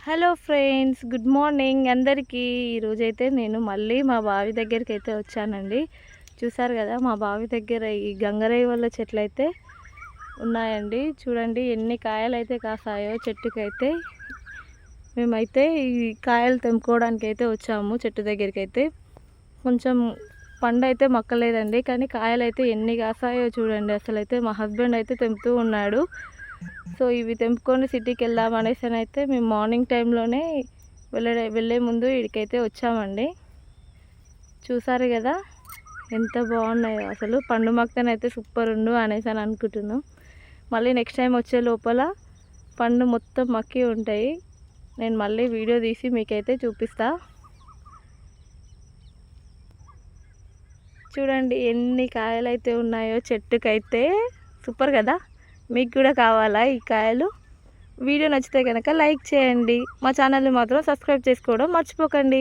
Hello friends, good morning అందరికీ. ఈరోజైతే నేను మళ్ళీ మా బావి దగ్గరికి అయితే వచ్చానండి. చూసారు కదా, మా బావి దగ్గర ఈ గంగరేయి వల్ల చెట్లు అయితే ఉన్నాయండి. చూడండి ఎన్ని కాయలు అయితే కాసాయో చెట్టుకైతే. మేమైతే ఈ కాయలు తెంపుకోవడానికి అయితే వచ్చాము. చెట్టు దగ్గరికి అయితే కొంచెం పండు అయితే మక్కలేదండి, కానీ కాయలు అయితే ఎన్ని కాసాయో చూడండి. అసలు అయితే మా హస్బెండ్ అయితే తెంపుతూ ఉన్నాడు. సో ఇవి తెంపుకొని సిటీకి వెళ్దాం అనేసి అయితే మేము మార్నింగ్ టైంలోనే వెళ్ళే ముందు ఇక్కడికైతే వచ్చామండి. చూసారు కదా ఎంత బాగున్నాయో. అసలు పండు మక్కనైతే సూపర్ ఉండు అనేసి అనుకుంటున్నాం. మళ్ళీ నెక్స్ట్ టైం వచ్చే లోపల పండు మొత్తం మక్కి ఉంటాయి. నేను మళ్ళీ వీడియో తీసి మీకైతే చూపిస్తా. చూడండి ఎన్ని కాయలు అయితే ఉన్నాయో చెట్టుకైతే. సూపర్ కదా. మీకు కూడా కావాలా ఈ కాయలు? వీడియో నచ్చితే కనుక లైక్ చేయండి. మా ఛానల్ని మాత్రం సబ్స్క్రైబ్ చేసుకోవడం మర్చిపోకండి.